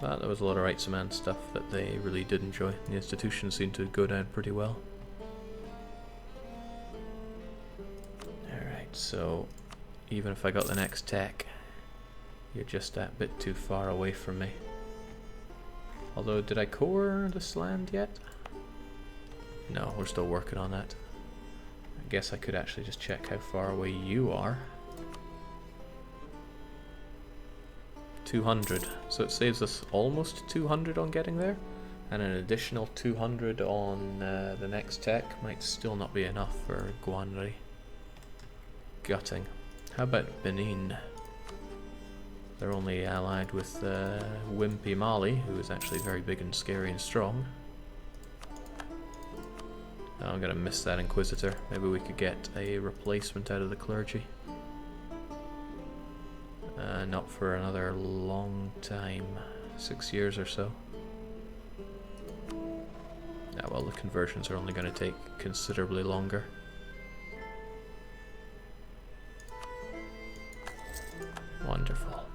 But there was a lot of rights of man stuff that they really did enjoy. The institution seemed to go down pretty well. Alright, so even if I got the next tech, you're just that bit too far away from me. Although, did I core this land yet? No, we're still working on that. I guess I could actually just check how far away you are. 200. So it saves us almost 200 on getting there. And an additional 200 on the next tech might still not be enough for Guanri. Gutting. How about Benin? They're only allied with Wimpy Mali, who is actually very big and scary and strong. Oh, I'm gonna miss that Inquisitor. Maybe we could get a replacement out of the clergy. Not for another long time. 6 years or so. Yeah, well, the conversions are only going to take considerably longer. Wonderful.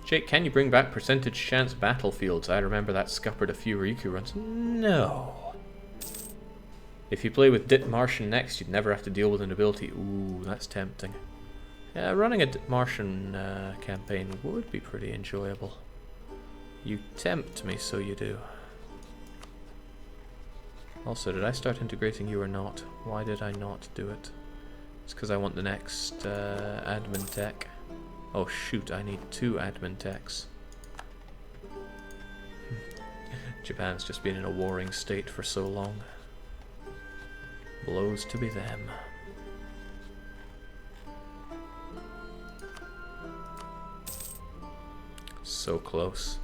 Jake, can you bring back percentage chance battlefields? I remember that scuppered a few Ryuku runs. No. If you play with Dit Martian next, you'd never have to deal with an ability. Ooh, that's tempting. Yeah, running a Dit Martian campaign would be pretty enjoyable. You tempt me, so you do. Also, did I start integrating you or not? Why did I not do it? It's because I want the next admin tech. Oh shoot, I need 2 admin techs. Japan's just been in a warring state for so long. Blows to be them. So close.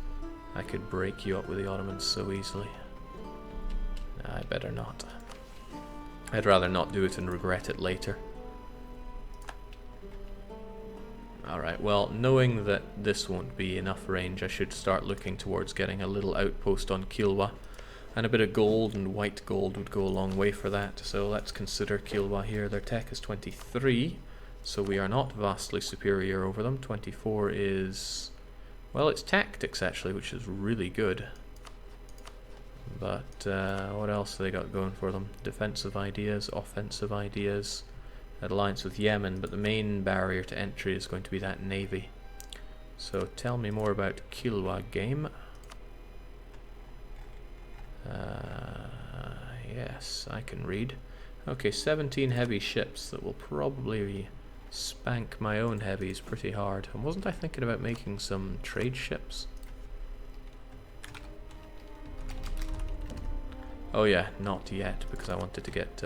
I could break you up with the Ottomans so easily. Nah, I better not. I'd rather not do it and regret it later. Alright, well, knowing that this won't be enough range, I should start looking towards getting a little outpost on Kilwa. And a bit of gold and white gold would go a long way for that. So let's consider Kilwa here. Their tech is 23, so we are not vastly superior over them. 24 is... well, it's tactics actually, which is really good. But what else have they got going for them? Defensive ideas, offensive ideas, an alliance with Yemen, but the main barrier to entry is going to be that navy. So tell me more about Kilwa game. Yes, I can read. Okay, 17 heavy ships that will probably spank my own heavies pretty hard. And wasn't I thinking about making some trade ships? Oh yeah, not yet, because I wanted to get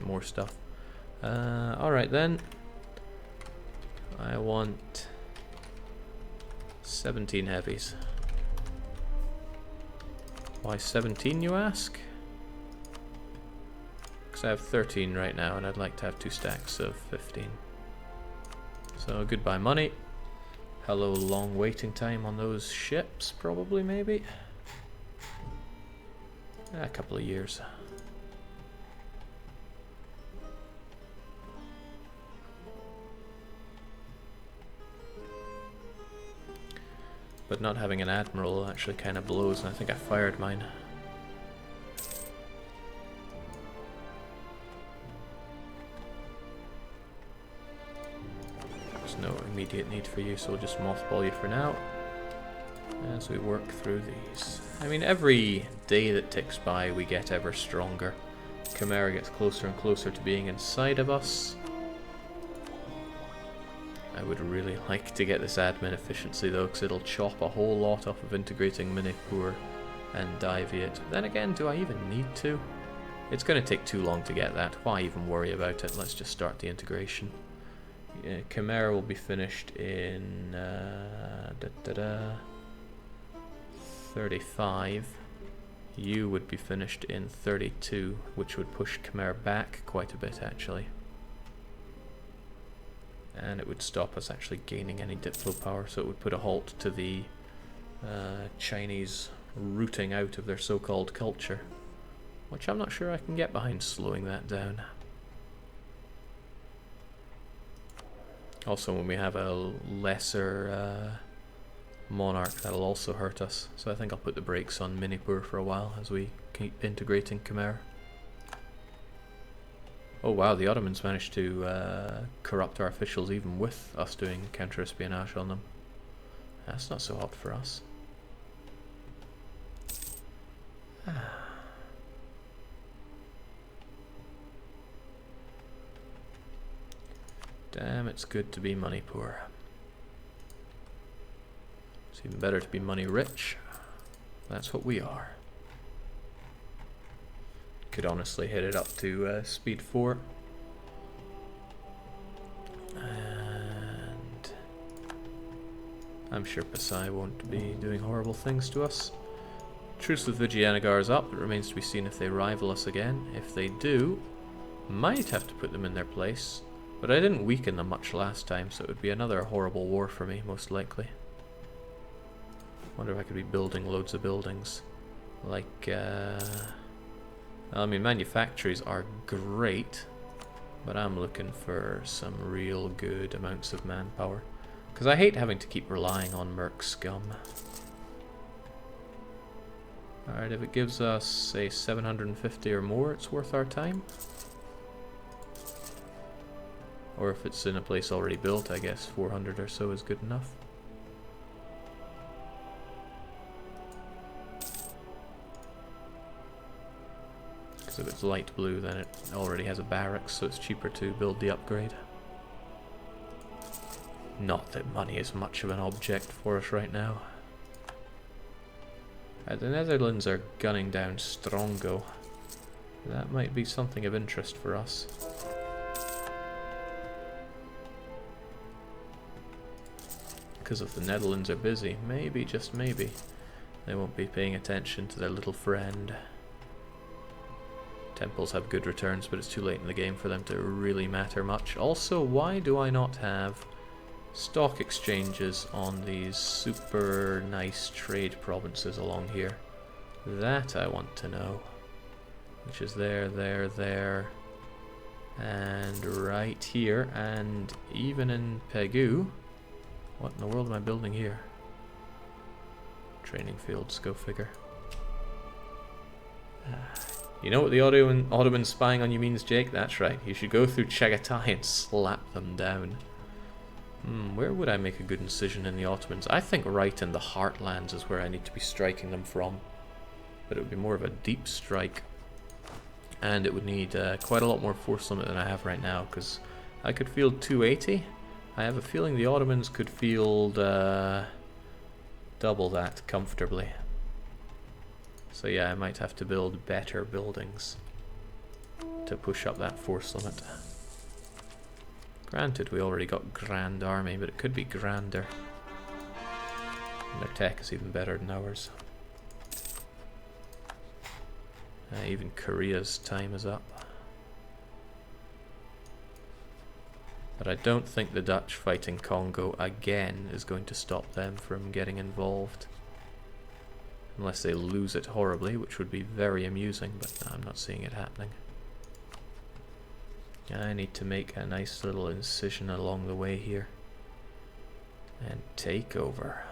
more stuff. Alright then. I want 17 heavies. Why 17, you ask? Because I have 13 right now, and I'd like to have 2 stacks of 15. So goodbye money. Hello long waiting time on those ships, probably, maybe? A couple of years. But not having an admiral actually kind of blows, and I think I fired mine. There's no immediate need for you, so we'll just mothball you for now as we work through these. I mean, every day that ticks by we get ever stronger. Chimera gets closer and closer to being inside of us. I would really like to get this admin efficiency though, because it'll chop a whole lot off of integrating Manipur and Diviate. Then again, do I even need to? It's going to take too long to get that. Why even worry about it? Let's just start the integration. Chimera will be finished in 35. You would be finished in 32, which would push Chimera back quite a bit actually. And it would stop us actually gaining any diplo power, so it would put a halt to the Chinese rooting out of their so-called culture, which I'm not sure I can get behind slowing that down. Also, when we have a lesser monarch, that'll also hurt us. So I think I'll put the brakes on Manipur for a while as we keep integrating Khmer. Oh wow, the Ottomans managed to corrupt our officials even with us doing counter-espionage on them. That's not so hot for us. Damn, it's good to be money poor. It's even better to be money rich. That's what we are. Could honestly hit it up to speed 4. And I'm sure Pasai won't be doing horrible things to us. Truce with Vijayanagar is up. It remains to be seen if they rival us again. If they do, might have to put them in their place. But I didn't weaken them much last time, so it would be another horrible war for me, most likely. Wonder if I could be building loads of buildings. Like, I mean, manufactories are great, but I'm looking for some real good amounts of manpower. Because I hate having to keep relying on merc scum. Alright, if it gives us, say, 750 or more, it's worth our time. Or if it's in a place already built, I guess 400 or so is good enough. Because if it's light blue, then it already has a barracks, so it's cheaper to build the upgrade. Not that money is much of an object for us right now. The Netherlands are gunning down Strongo. That might be something of interest for us. Because if the Netherlands are busy, maybe, just maybe, they won't be paying attention to their little friend. Temples have good returns, but it's too late in the game for them to really matter much. Also, why do I not have stock exchanges on these super nice trade provinces along here? That I want to know. Which is there, and right here, and even in Pegu. What in the world am I building here? Training fields, go figure. You know what the Ottoman spying on you means, Jake? That's right. You should go through Chagatai and slap them down. Where would I make a good incision in the Ottomans? I think right in the heartlands is where I need to be striking them from. But it would be more of a deep strike. And it would need quite a lot more force limit than I have right now, because I could field 280. I have a feeling the Ottomans could field double that comfortably. So yeah, I might have to build better buildings to push up that force limit. Granted, we already got Grand Army, but it could be grander. And their tech is even better than ours. Even Korea's time is up. But I don't think the Dutch fighting Congo again is going to stop them from getting involved. Unless they lose it horribly, which would be very amusing, but no, I'm not seeing it happening. I need to make a nice little incision along the way here. And take over.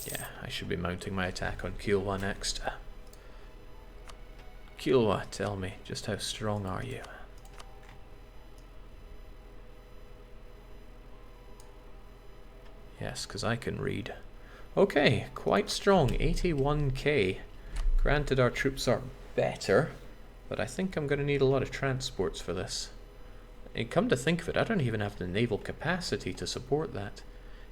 Yeah, I should be mounting my attack on Kiowa next. Kiowa, tell me, just how strong are you? Yes, because I can read. Okay, quite strong, 81k. Granted, our troops are better, but I think I'm going to need a lot of transports for this. And come to think of it, I don't even have the naval capacity to support that.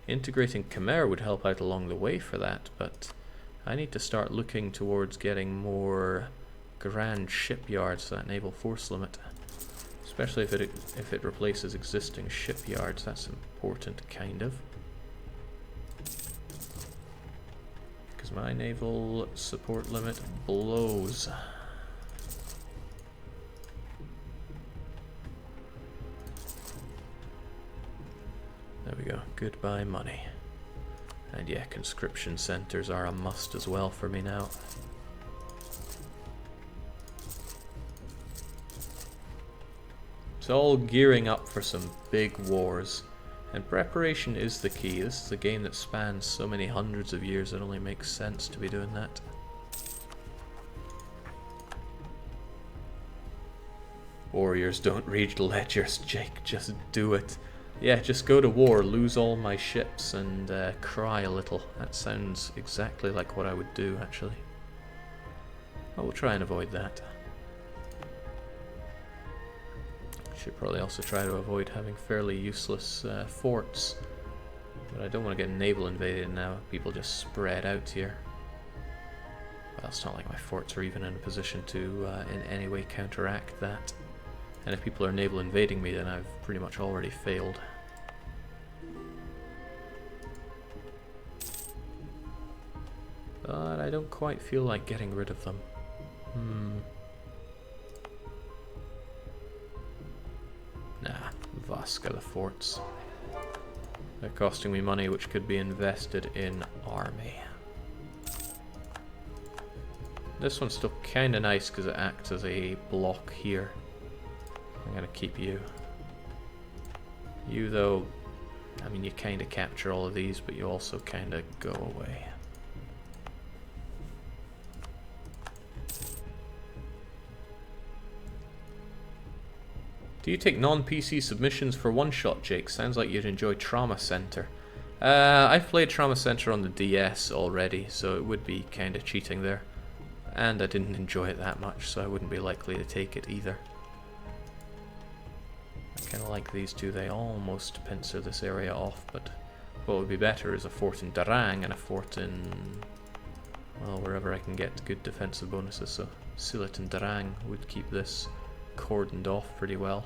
Integrating Khmer would help out along the way for that, but I need to start looking towards getting more grand shipyards for that naval force limit. Especially if it replaces existing shipyards, that's important, kind of. Because my naval support limit blows. There we go. Goodbye money. And yeah, conscription centers are a must as well for me now. It's all gearing up for some big wars. And preparation is the key. This is a game that spans so many hundreds of years, it only makes sense to be doing that. Warriors don't read ledgers, Jake. Just do it. Yeah, just go to war, lose all my ships, and cry a little. That sounds exactly like what I would do, actually. I will try and avoid that. Should probably also try to avoid having fairly useless forts. But I don't want to get naval invaded now. People just spread out here. Well, it's not like my forts are even in a position to in any way counteract that. And if people are naval invading me, then I've pretty much already failed. But I don't quite feel like getting rid of them. Nah, Vasca the forts. They're costing me money which could be invested in army. This one's still kinda nice because it acts as a block here. I'm gonna keep you. You though, I mean you kinda capture all of these, but you also kinda go away. Do you take non-PC submissions for one-shot, Jake? Sounds like you'd enjoy Trauma Center. I've played Trauma Center on the DS already, so it would be kind of cheating there. And I didn't enjoy it that much, so I wouldn't be likely to take it either. I kind of like these two. They almost pincer this area off, but what would be better is a fort in Darang and a fort in, well, wherever I can get good defensive bonuses. So Silit and Darang would keep this cordoned off pretty well.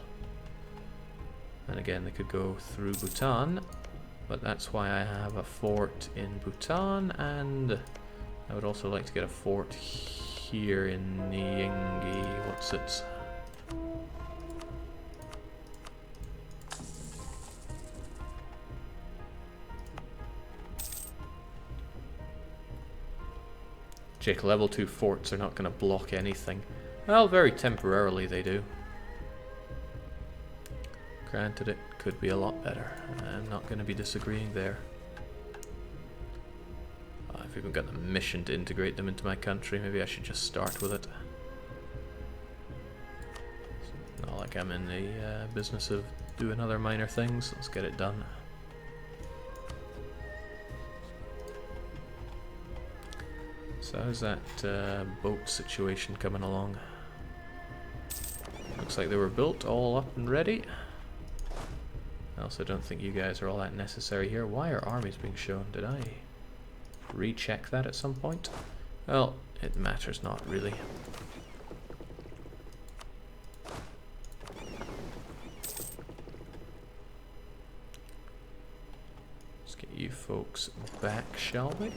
And again, they could go through Bhutan, but that's why I have a fort in Bhutan, and I would also like to get a fort here in Nyingi. What's it? Jake, level 2 forts are not going to block anything. Well, very temporarily they do. Granted, it could be a lot better. I'm not going to be disagreeing there. I've even got the mission to integrate them into my country. Maybe I should just start with it. It's not like I'm in the business of doing other minor things. Let's get it done. So how's that boat situation coming along? Looks like they were built all up and ready. I also don't think you guys are all that necessary here. Why are armies being shown? Did I recheck that at some point? Well, it matters not really. Let's get you folks back, shall we?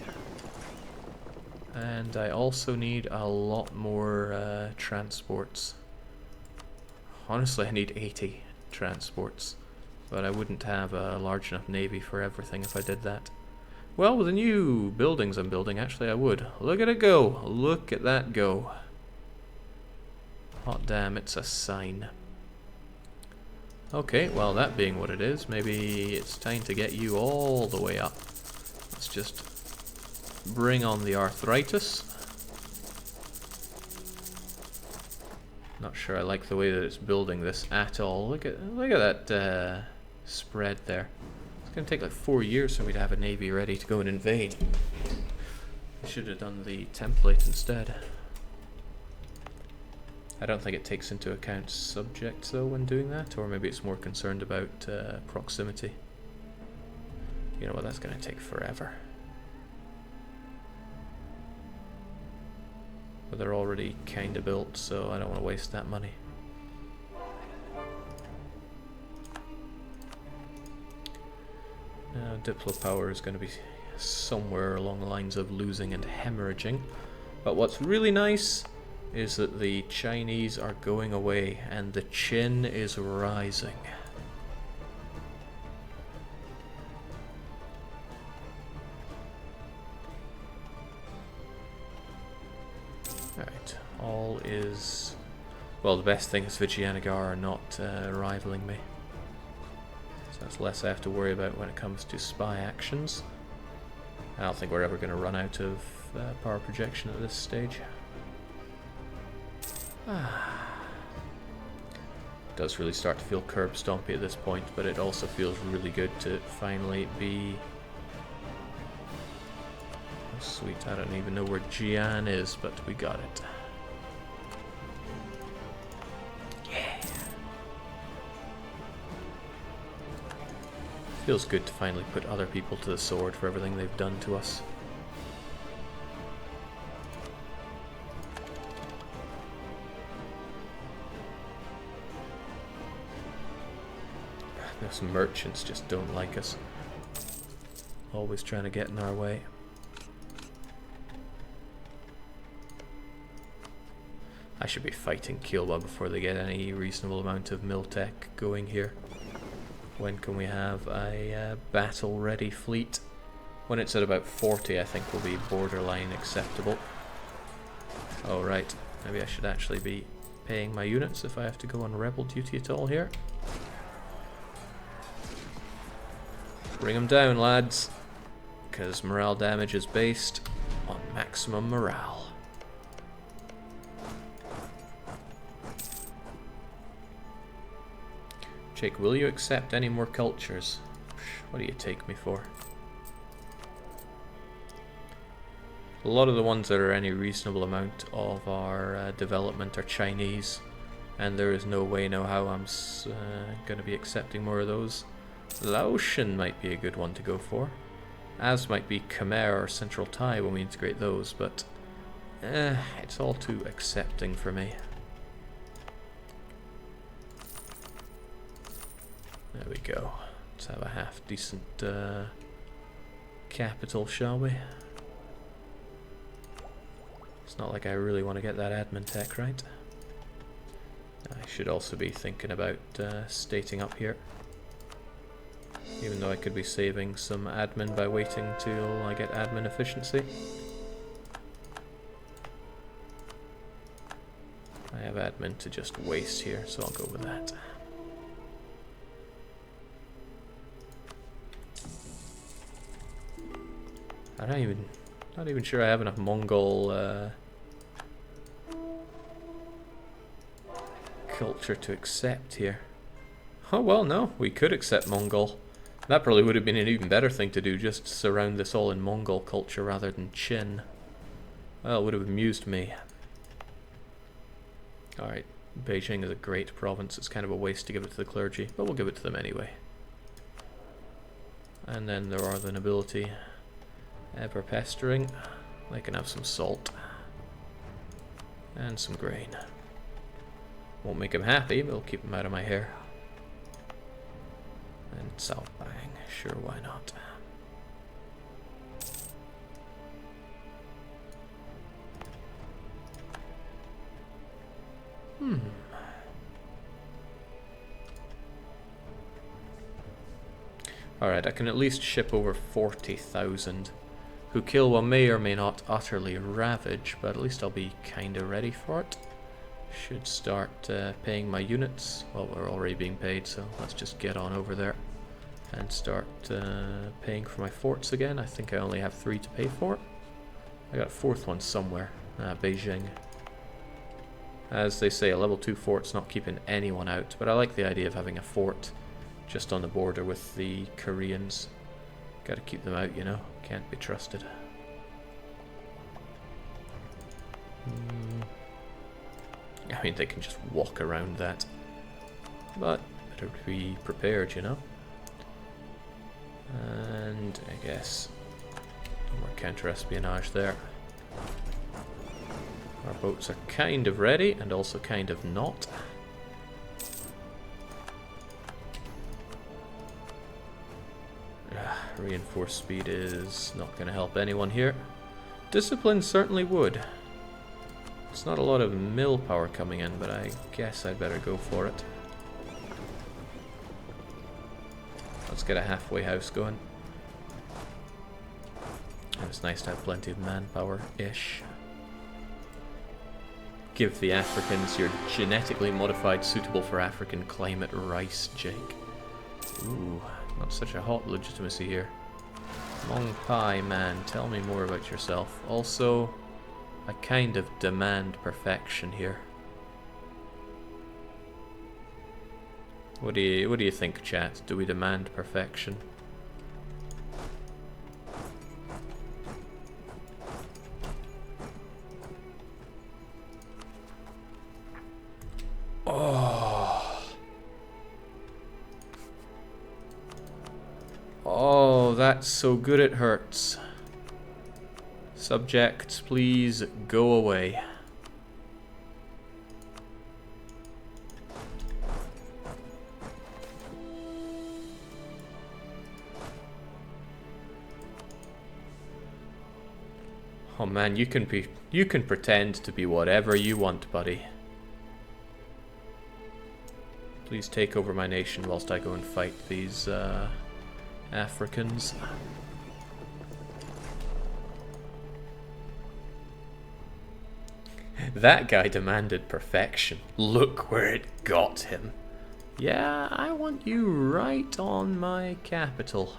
And I also need a lot more transports. Honestly, I need 80 transports. But I wouldn't have a large enough navy for everything if I did that. Well, with the new buildings I'm building, actually I would. Look at it go! Look at that go! Hot damn, it's a sign. Okay, well that being what it is, maybe it's time to get you all the way up. Let's just bring on the arthritis. Not sure I like the way that it's building this at all. Look at that spread there. It's going to take like 4 years for me to have a navy ready to go and invade. I should have done the template instead. I don't think it takes into account subjects though when doing that, or maybe it's more concerned about proximity. You know what, that's going to take forever. But they're already kind of built, so I don't want to waste that money. Now, Diplo power is going to be somewhere along the lines of losing and hemorrhaging. But what's really nice is that the Chinese are going away and the Qin is rising. Alright, all is Well, the best thing is Vijayanagara are not rivaling me. So that's less I have to worry about when it comes to spy actions. I don't think we're ever going to run out of power projection at this stage. It does really start to feel curb stompy at this point, but it also feels really good to finally be... Oh, sweet, I don't even know where Jian is, but we got it. Yeah! Feels good to finally put other people to the sword for everything they've done to us. Those merchants just don't like us. Always trying to get in our way. I should be fighting Kiowa before they get any reasonable amount of mill tech going here. When can we have a battle-ready fleet? When it's at about 40, I think will be borderline acceptable. Oh right, maybe I should actually be paying my units if I have to go on rebel duty at all here. Bring them down, lads, because morale damage is based on maximum morale. Jake, will you accept any more cultures? What do you take me for? A lot of the ones that are any reasonable amount of our development are Chinese, and there is no way, no how I'm going to be accepting more of those. Laotian might be a good one to go for, as might be Khmer or Central Thai when we integrate those, but it's all too accepting for me. There we go. Let's have a half decent capital, shall we? It's not like I really want to get that admin tech, right? I should also be thinking about stating up here. Even though I could be saving some admin by waiting till I get admin efficiency. I have admin to just waste here, so I'll go with that. I'm not even sure I have enough Mongol culture to accept here. Oh well, no, we could accept Mongol. That probably would have been an even better thing to do, just surround this all in Mongol culture rather than Qin. Well, it would have amused me. Alright, Beijing is a great province. It's kind of a waste to give it to the clergy, but we'll give it to them anyway. And then there are the nobility. Ever pestering. They can have some salt. And some grain. Won't make them happy, but it'll keep them out of my hair. And South Bang, sure, why not? Alright, I can at least ship over 40,000. Who Kilwa may or may not utterly ravage, but at least I'll be kinda ready for it. Should start paying my units. Well, we're already being paid, so let's just get on over there and start paying for my forts again. I think I only have 3 to pay for. I got a 4th one somewhere. Beijing. As they say, a level 2 fort's not keeping anyone out, but I like the idea of having a fort just on the border with the Koreans. Gotta keep them out, you know. Can't be trusted. I mean, they can just walk around that. But better be prepared, you know. And I guess no more counter-espionage there. Our boats are kind of ready and also kind of not. Reinforced speed is not going to help anyone here. Discipline certainly would. It's not a lot of mill power coming in, but I guess I'd better go for it. Let's get a halfway house going. And it's nice to have plenty of manpower-ish. Give the Africans your genetically modified, suitable for African climate rice, Jake. Ooh, not such a hot legitimacy here. Long Pie man, tell me more about yourself. Also, I kind of demand perfection here. What do you think, chat? Do we demand perfection? Oh, that's so good it hurts. Subjects, please go away. Oh man, you can pretend to be whatever you want, buddy. Please take over my nation whilst I go and fight these Africans. That guy demanded perfection. Look where it got him. Yeah, I want you right on my capital.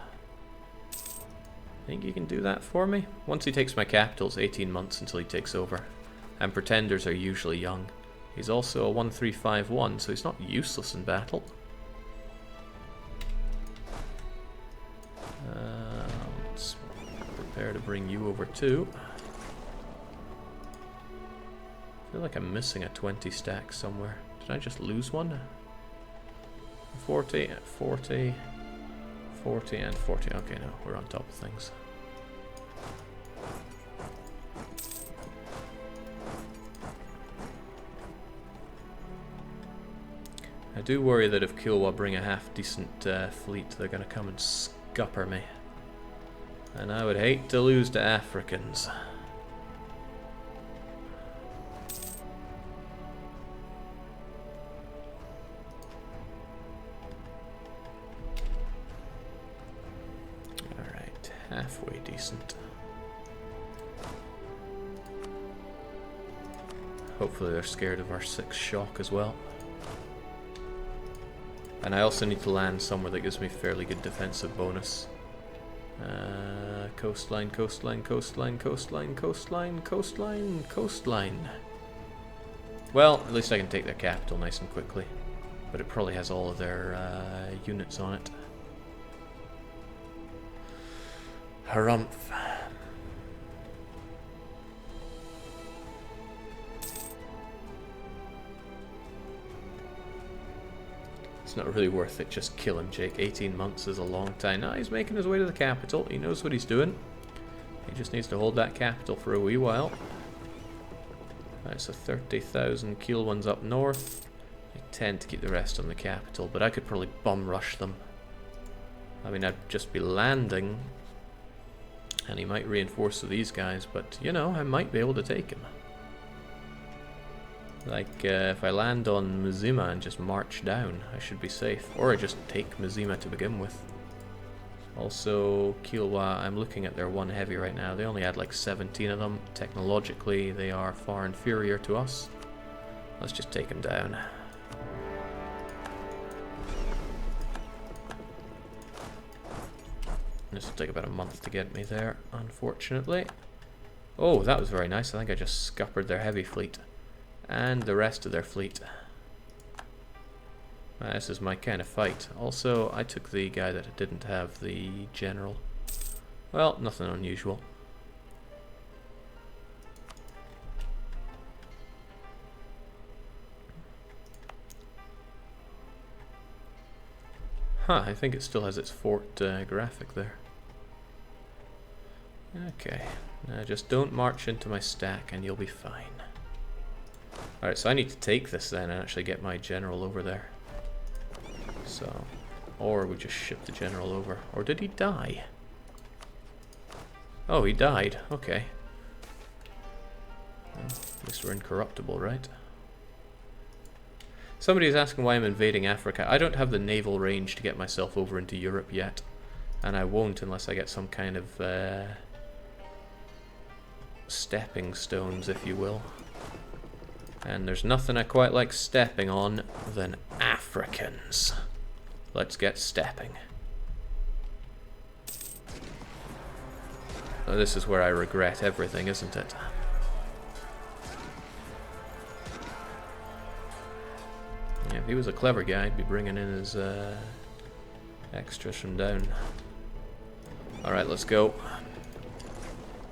Think you can do that for me? Once he takes my capital, it's 18 months until he takes over. And pretenders are usually young. He's also a 1351, so he's not useless in battle. Let's prepare to bring you over too. I feel like I'm missing a 20 stack somewhere. Did I just lose one? 40, 40, 40 and 40. Okay, no, we're on top of things. I do worry that if Kilwa bring a half-decent fleet, they're going to come and scupper me. And I would hate to lose to Africans. Alright, halfway decent. Hopefully they're scared of our 6 shock as well. And I also need to land somewhere that gives me fairly good defensive bonus. Coastline, coastline, coastline, coastline, coastline, coastline, coastline. Well, at least I can take their capital nice and quickly. But it probably has all of their units on it. Harumph. It's not really worth it, just kill him, Jake. 18 months is a long time. Now he's making his way to the capital. He knows what he's doing. He just needs to hold that capital for a wee while. Right, so 30,000 Kiel ones up north. I tend to keep the rest on the capital, but I could probably bum rush them. I mean, I'd just be landing, and he might reinforce with these guys, but, you know, I might be able to take him. Like, if I land on Mzima and just march down, I should be safe. Or I just take Mzima to begin with. Also, Kilwa, I'm looking at their 1 heavy right now. They only had like 17 of them. Technologically, they are far inferior to us. Let's just take them down. This will take about a month to get me there, unfortunately. Oh, that was very nice. I think I just scuppered their heavy fleet. And the rest of their fleet. This is my kind of fight. Also, I took the guy that didn't have the general. Well, nothing unusual. Huh, I think it still has its fort graphic there. Okay, now just don't march into my stack and you'll be fine. Alright, so I need to take this then and actually get my general over there. So, or we just ship the general over. Or did he die? Oh, he died. Okay. Well, at least we're incorruptible, right? Somebody is asking why I'm invading Africa. I don't have the naval range to get myself over into Europe yet. And I won't unless I get some kind of stepping stones, if you will. And there's nothing I quite like stepping on than Africans. Let's get stepping. Oh, this is where I regret everything, isn't it? Yeah, if he was a clever guy, he'd be bringing in his extras from down. Alright, let's go.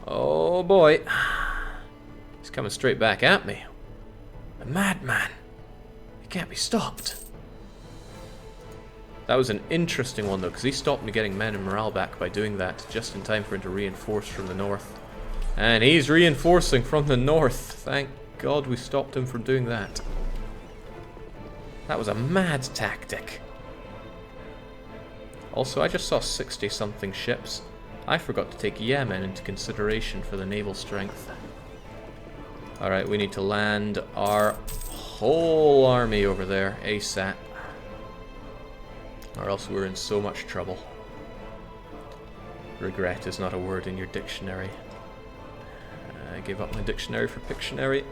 Oh boy. He's coming straight back at me. A madman. He can't be stopped. That was an interesting one though, because he stopped me getting men and morale back by doing that just in time for him to reinforce from the north. And he's reinforcing from the north. Thank God we stopped him from doing that. That was a mad tactic. Also, I just saw 60-something ships. I forgot to take Yemen into consideration for the naval strength. Alright, we need to land our whole army over there ASAP. Or else we're in so much trouble. Regret is not a word in your dictionary. I gave up my dictionary for Pictionary.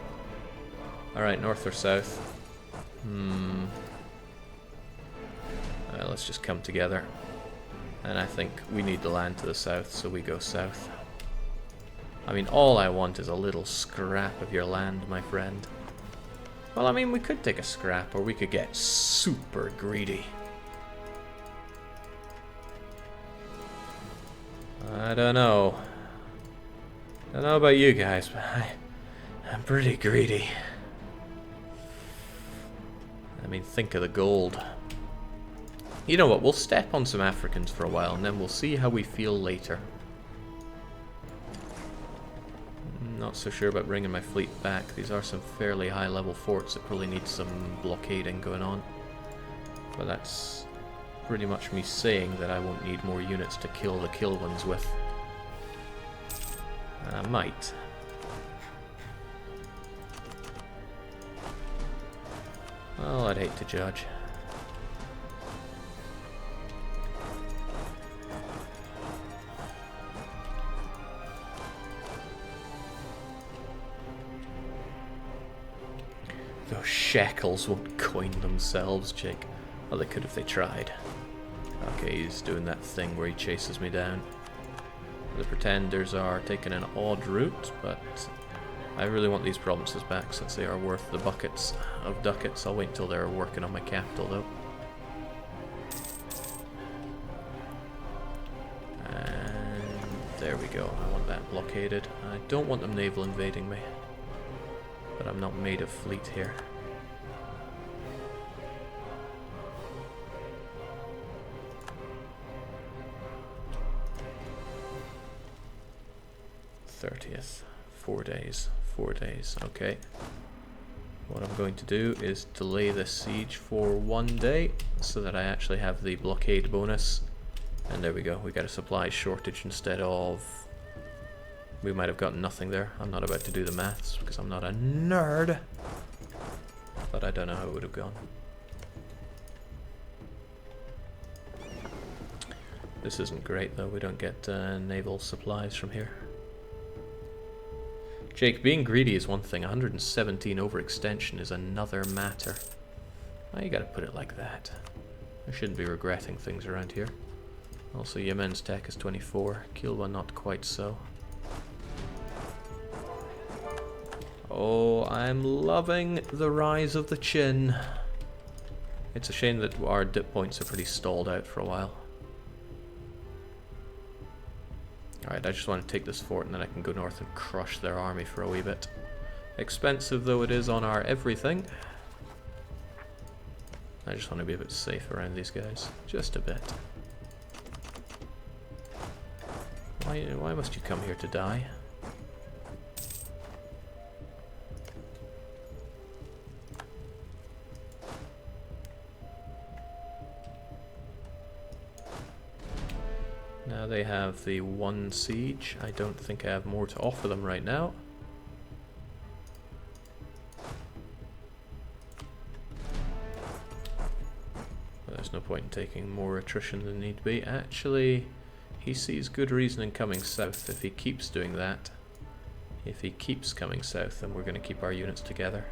Alright, north or south? Let's just come together. And I think we need to land to the south, so we go south. I mean, all I want is a little scrap of your land, my friend. Well, I mean, we could take a scrap, or we could get super greedy. I don't know. I don't know about you guys, but I'm pretty greedy. I mean, think of the gold. You know what, we'll step on some Africans for a while, and then we'll see how we feel later. Not so sure about bringing my fleet back. These are some fairly high-level forts that probably need some blockading going on. But that's pretty much me saying that I won't need more units to kill the kill ones with. I might. Well, I'd hate to judge. Those shekels won't coin themselves, Jake. Well, they could if they tried. Okay, he's doing that thing where he chases me down. The pretenders are taking an odd route, but I really want these provinces back since they are worth the buckets of ducats. I'll wait until they're working on my capital, though. And there we go. I want that blockaded. I don't want them naval invading me. But I'm not made of fleet here. '30th. 4 days. 4 days. Okay. What I'm going to do is delay this siege for 1 day so that I actually have the blockade bonus. And there we go. We got a supply shortage instead of... We might have gotten nothing there. I'm not about to do the maths because I'm not a nerd. But I don't know how it would have gone. This isn't great though. We don't get naval supplies from here. Jake, being greedy is one thing. 117 overextension is another matter. Why you gotta put it like that? I shouldn't be regretting things around here. Also, Yemen's tech is 24. Kilwa not quite so. Oh, I'm loving the rise of the chin. It's a shame that our dip points are pretty stalled out for a while. Alright, I just want to take this fort and then I can go north and crush their army for a wee bit. Expensive though it is on our everything. I just want to be a bit safe around these guys. Just a bit. Why must you come here to die? Now they have the 1 siege. I don't think I have more to offer them right now. But there's no point in taking more attrition than need be. Actually, he sees good reason in coming south if he keeps doing that. If he keeps coming south, then we're going to keep our units together.